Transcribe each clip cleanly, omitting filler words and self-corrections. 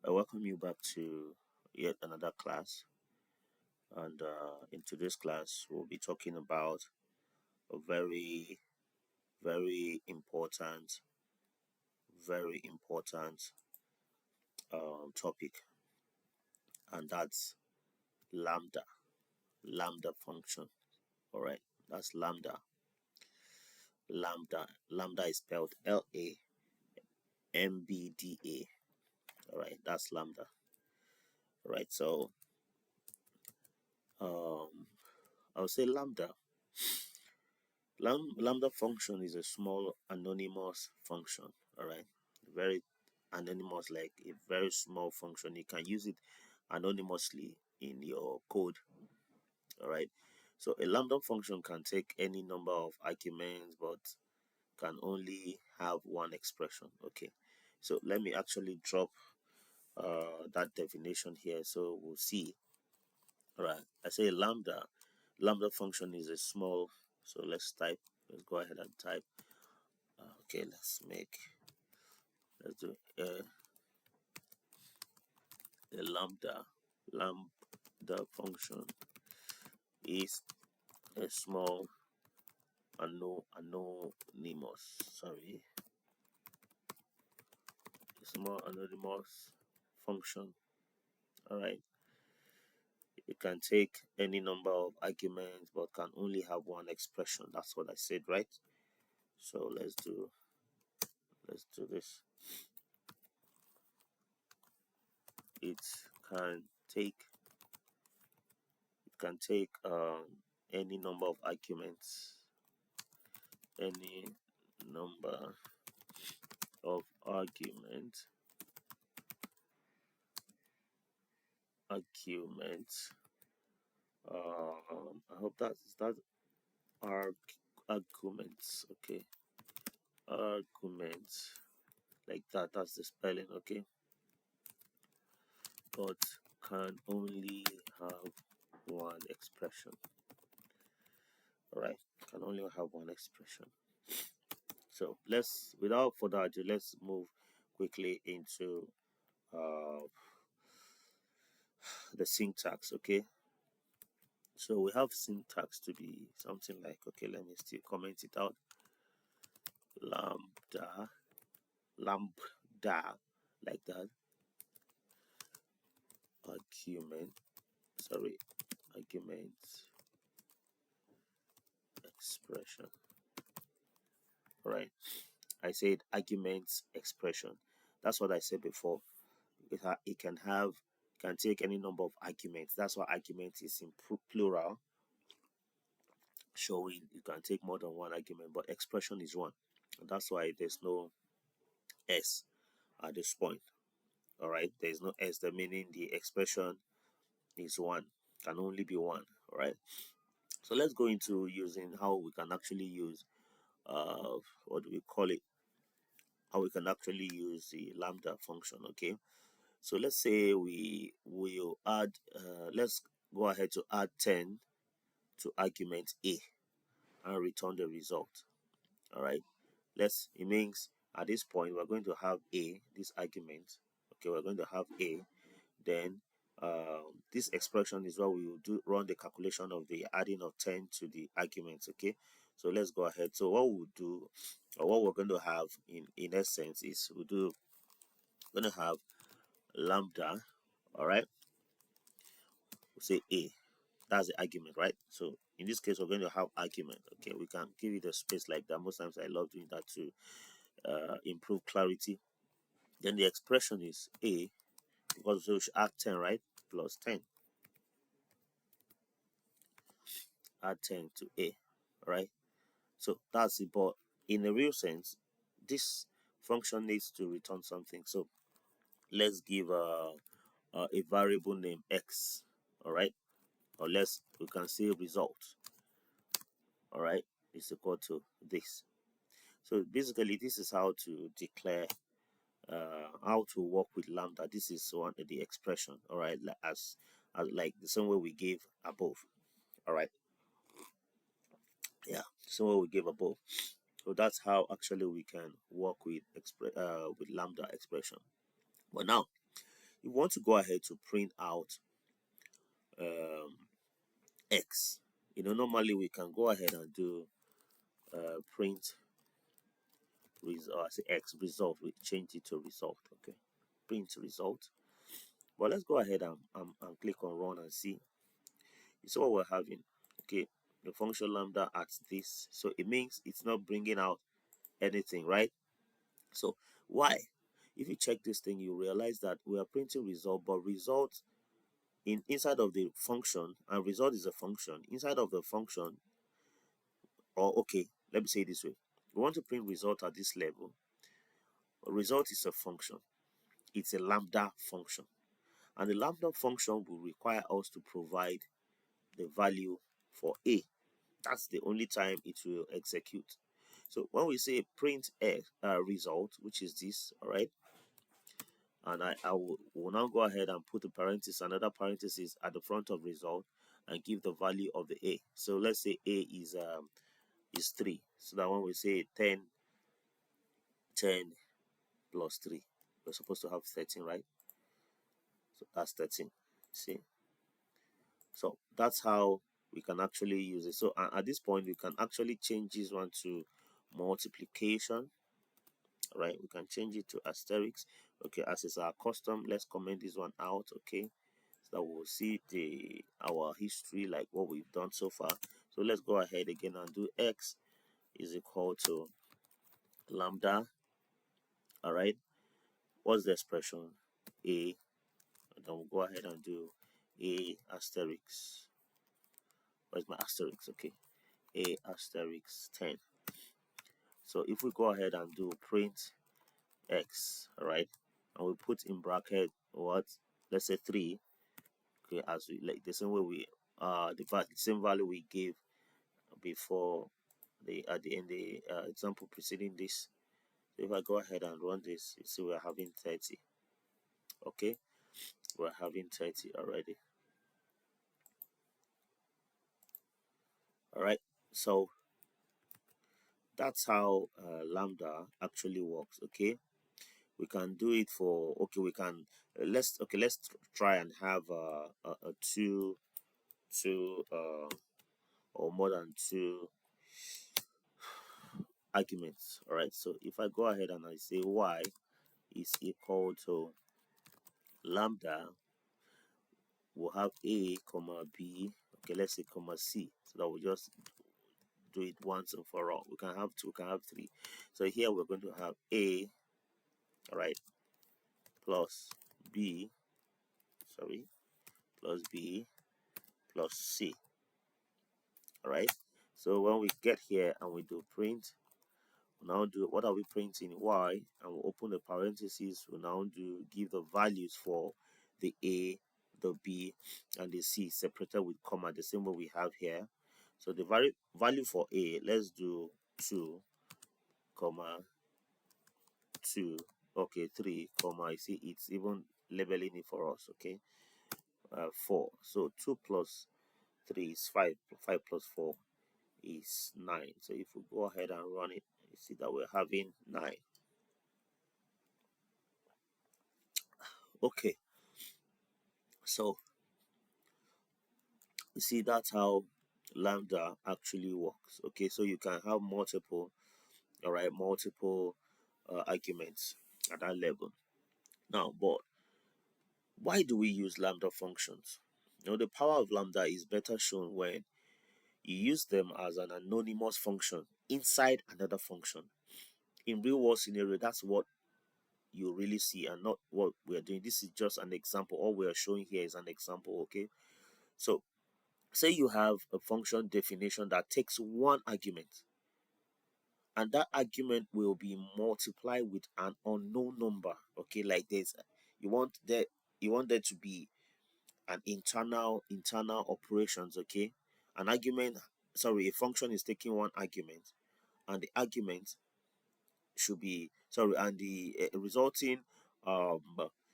I welcome you back to yet another class. And in today's class, we'll be talking about a very important, very important topic, and that's Lambda, Lambda function. All right, that's Lambda. Lambda is spelled Lambda. All right, that's Lambda. All right, so I'll say Lambda. Lambda function is a small anonymous function. All right, very anonymous, like a very small function. You can use it anonymously in your code. All right, so a lambda function can take any number of arguments, but can only have one expression. Okay, so let me actually drop that definition here, so we'll see. All right, I say lambda function is a small. So let's go ahead and type. Okay, let's do a lambda function is a small anonymous function. All right, it can take any number of arguments but can only have one expression. That's what I said, right? So let's do this. It can take any number of arguments, any number of arguments I hope that arguments. Okay, arguments, like that's the spelling. Okay, but can only have one expression. All right, can only have one expression. So without further ado, let's move quickly into the syntax. Okay, so we have syntax to be something like, okay, let me still comment it out. Lambda, like that. Argument expression. All right, I said arguments expression. That's what I said before. It can take any number of arguments. That's why argument is in plural, showing you can take more than one argument, but expression is one. And that's why there's no S at this point. All right, there's no S, the meaning the expression is one, can only be one. All right, so let's go into using how we can actually use what do we call it, how we can actually use the lambda function. Okay, so let's say we will add let's go ahead to add 10 to argument A and return the result. All right, it means at this point we're going to have A, this argument. Okay, we're going to have A, then this expression is what we will run the calculation of the adding of 10 to the arguments. Okay, so let's go ahead. So what we'll do, or what we're going to have in essence, is we're going to have lambda. All right, we'll say A, that's the argument, right? So in this case we're going to have argument. Okay, we can give it a space like that. Most times I love doing that to improve clarity. Then the expression is A, because we should add 10, right? Plus 10. Add 10 to A, right? So that's it. But in a real sense, this function needs to return something. So let's give a variable name X, all right? Or we can say result, all right, is equal to this. So basically, this is how to declare, how to work with lambda. This is one of the expression, all right, as like the same way we gave above. All right, yeah, so what we gave above. So that's how actually we can work with lambda expression. But now you want to go ahead to print out um, X. Normally we can go ahead and do print result. I say X result. We change it to result. Okay, print result. But let's go ahead and click on run and see. You see what we're having. Okay, the function lambda at this, so it means it's not bringing out anything, right? So why? If you check this thing, you realize that we are printing result, but result inside of the function, and result is a function inside of the function. Or okay, let me say it this way: we want to print result at this level. Result is a function. It's a lambda function, and the lambda function will require us to provide the value for a. That's the only time it will execute. So when we say print a result, which is this, all right, and will now go ahead and put a parenthesis, another parenthesis at the front of result, and give the value of the a. So let's say a is 3. So that when we say 10 plus 3, we're supposed to have 13, right? So that's 13. See? So that's how we can actually use it. So at this point, we can actually change this one to multiplication, right? We can change it to asterisk. Okay, as is our custom, let's comment this one out. Okay, so that we'll see our history, like what we've done so far. So let's go ahead again and do X is equal to lambda. All right, what's the expression? A. And then we'll go ahead and do a asterisk. Where's my asterisk? Okay, a asterisk 10. So if we go ahead and do print X, all right, and we put in bracket what, let's say 3. Okay, as we like the same way we the same value we gave before at the end the example preceding this. So if I go ahead and run this, you see we're having 30. Okay, we're having 30 already. All right, so that's how lambda actually works. Okay, we can do it for, okay, we can let's try and have a two or more than 2 arguments. All right, so if I go ahead and I say y is equal to lambda, we'll have a comma b, okay, let's say comma c, so that we just do it once and for all. We can have 2, we can have 3. So here we're going to have a, all right, plus b, sorry, plus b plus c. All right, so when we get here and we do print, we'll now do, what are we printing? Y, and we'll open the parentheses. We'll now give the values for the a, the b, and the c separated with comma, the same way we have here. So the value for a, let's do 2 comma 2, okay, 3 comma, I see it's even labeling it for us. Okay, 4. So 2 plus 3 is 5. 5 plus 4 is 9. So if we go ahead and run it, you see that we're having 9. Okay, so you see that's how lambda actually works. Okay, so you can have multiple, all right, multiple arguments at that level. Now, but why do we use lambda functions? The power of lambda is better shown when you use them as an anonymous function inside another function. In real world scenario, that's what you really see and not what we're doing. This is just an example. All we are showing here is an example. Okay, so say you have a function definition that takes one argument, and that argument will be multiplied with an unknown number. Okay, like this, you want there to be an internal operations. Okay, an argument, sorry, a function is taking one argument, and the argument should be, sorry, and the resulting um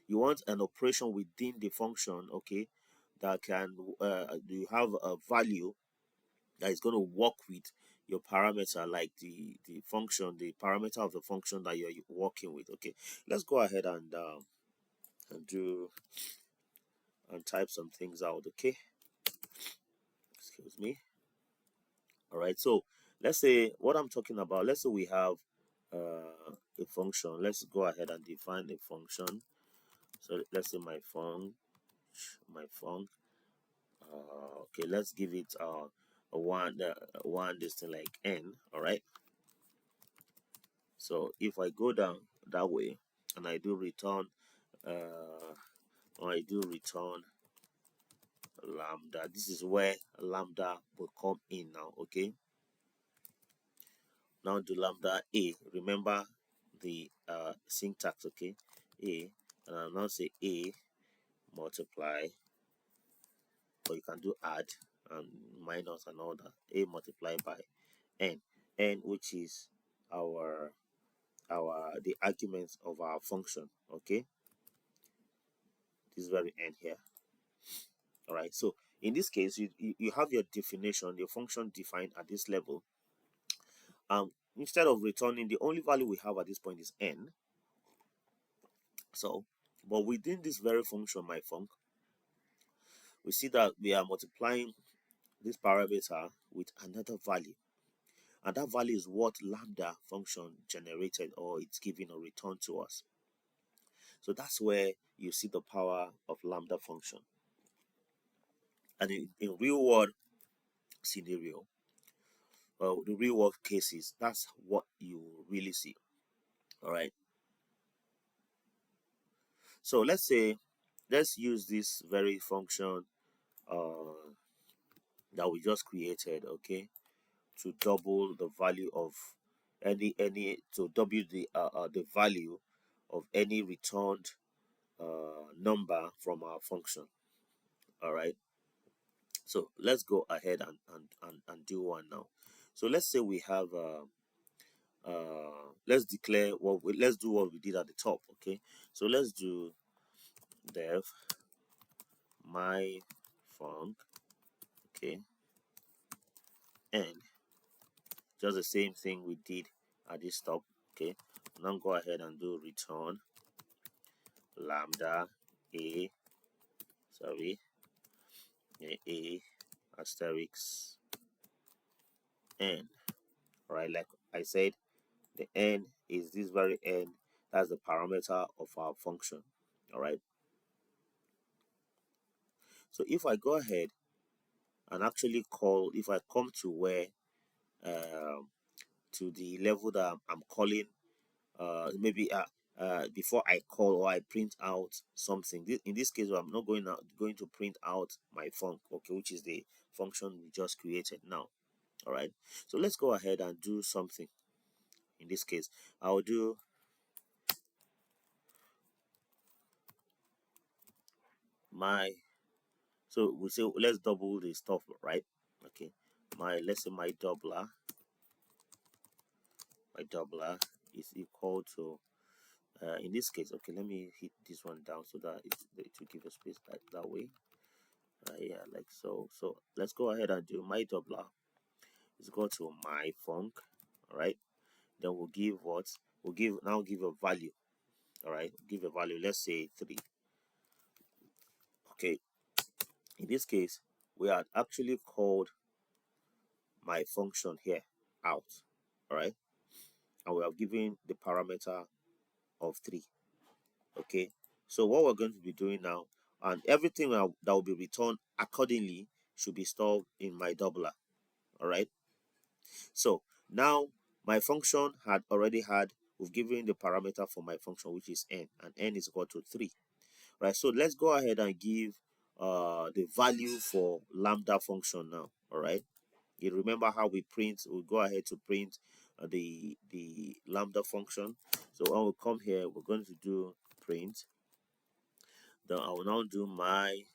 you want an operation within the function, okay, that can you have a value that is going to work with your parameter, like the function, the parameter of the function that you're working with. Okay, let's go ahead and and do and type some things out. Okay, excuse me. All right, so let's say what I'm talking about. Let's say we have a function. Let's go ahead and define a function. So let's say my func. Okay, let's give it a one this thing like n. All right. So if I go down that way and I do return, or I do return lambda, this is where lambda will come in now. Okay. Now do lambda a. Remember the syntax. Okay, a, and I'll now say a multiply, or you can do add and minus and all that. A multiplied by n, which is our the arguments of our function. Okay, this very n here. All right, so in this case you have your definition, your function defined at this level. Instead of returning, the only value we have at this point is n. So but within this very function my func, we see that we are multiplying this parameter with another value, and that value is what lambda function generated, or it's giving a return to us. So that's where you see the power of lambda function. And in real world scenario, the real world cases, that's what you really see. All right, so let's use this very function that we just created. Okay, to double the value of any to double the value of any returned number from our function. All right, so let's go ahead and do one now. So let's say we have let's declare let's do what we did at the top. Okay, so let's do dev my func. Okay, and just the same thing we did at this top. Okay, now go ahead and do return lambda a, sorry, a asterisk n. Right, like I said, the n is this very n. That's the parameter of our function. All right, so if I go ahead and actually call, if I come to where to the level that I'm calling, maybe before I call or I print out something. In this case, I'm not going to print out my func. Okay, which is the function we just created now. All right, so let's go ahead and do something. In this case, I'll do my, so we say let's double the stuff, right? Okay, let's say my doubler is equal to in this case, okay, let me hit this one down so that it will give a space like that way. Yeah, like so. So let's go ahead and do my doubler is equal to my func. All right, then we'll give what, we'll give a value. All right, give a value, let's say 3. Okay, in this case we had actually called my function here out. All right, and we have given the parameter of 3. Okay, so what we're going to be doing now, and everything that will be returned accordingly should be stored in my doubler. All right, so now my function we've given the parameter for my function, which is n, and n is equal to 3. Right, so let's go ahead and give the value for lambda function now. All right, you remember how we go ahead to print the lambda function. So when we come here, we're going to do print. Then I will now do my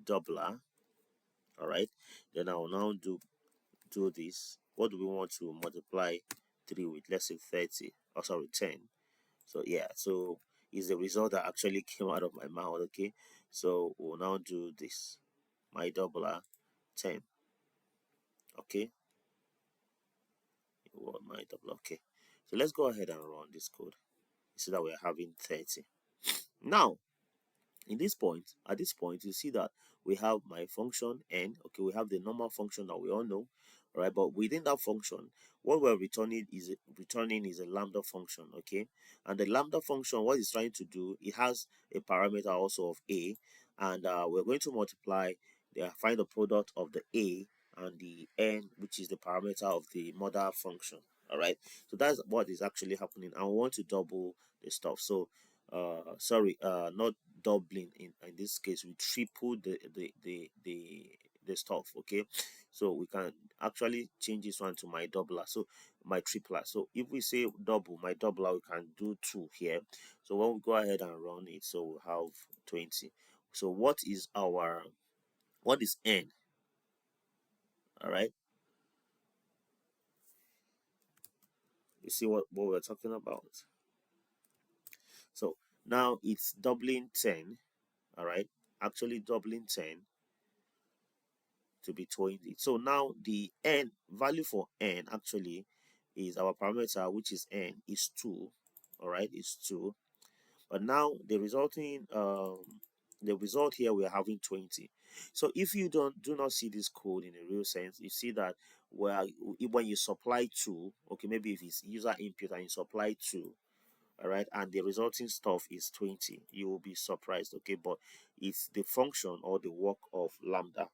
doubler. All right, then I will now do this. What do we want to multiply 3 with? Let's say 30, or sorry, 10. So yeah, so is the result that actually came out of my mouth. Okay, so we'll now do this, my doubler 10. Okay, my doubler. Okay, so let's go ahead and run this code. You see that we're having 30. Now At this point, you see that we have my function n. Okay, we have the normal function that we all know, right? But within that function, what we're returning is a lambda function. Okay, and the lambda function, what it's trying to do, it has a parameter also of a, and we're going to multiply find the product of the a and the n, which is the parameter of the mother function. All right, so that's what is actually happening, and we want to double the stuff. So sorry, not doubling, in this case we triple the stuff. Okay, so we can actually change this one to my doubler, so my tripler. So if we say double my doubler, we can do 2 here. So when we go ahead and run it, so we have 20. So what is n? All right, you see what we're talking about. So now it's doubling 10. All right, actually doubling 10 to be 20. So now the n value for n actually is our parameter, which is n, is 2. All right, is 2. But now the result here, we are having 20. So if you do not see this code in a real sense, you see that where when you supply 2, okay, maybe if it's user input and you supply 2, all right, and the resulting stuff is 20, you will be surprised. Okay, but it's the function or the work of lambda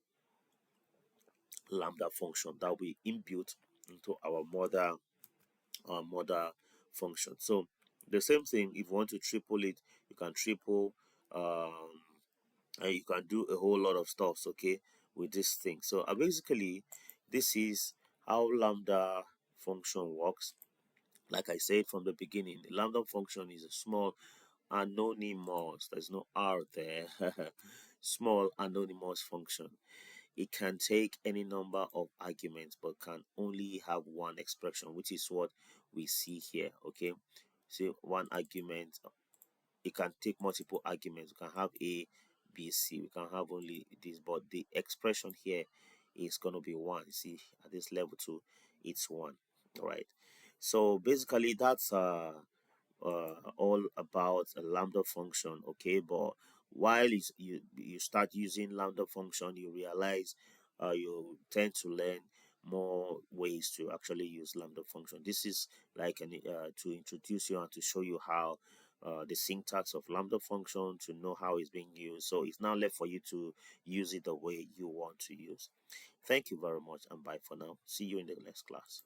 function that we inbuilt into our mother function. So the same thing, if you want to triple it, you can triple, and you can do a whole lot of stuff, okay, with this thing. So basically this is how lambda function works. Like I said from the beginning, the lambda function is a small anonymous, there's no r there, small anonymous function. It can take any number of arguments but can only have one expression, which is what we see here. Okay, so one argument, it can take multiple arguments. We can have a, b, c, we can have only this, but the expression here is going to be one. See, at this level 2, it's 1. All right, so basically that's all about a lambda function. Okay, but while you start using lambda function, you realize you tend to learn more ways to actually use lambda function. This is like to introduce you and to show you how the syntax of lambda function, to know how it's being used. So it's now left for you to use it the way you want to use. Thank you very much, and bye for now. See you in the next class.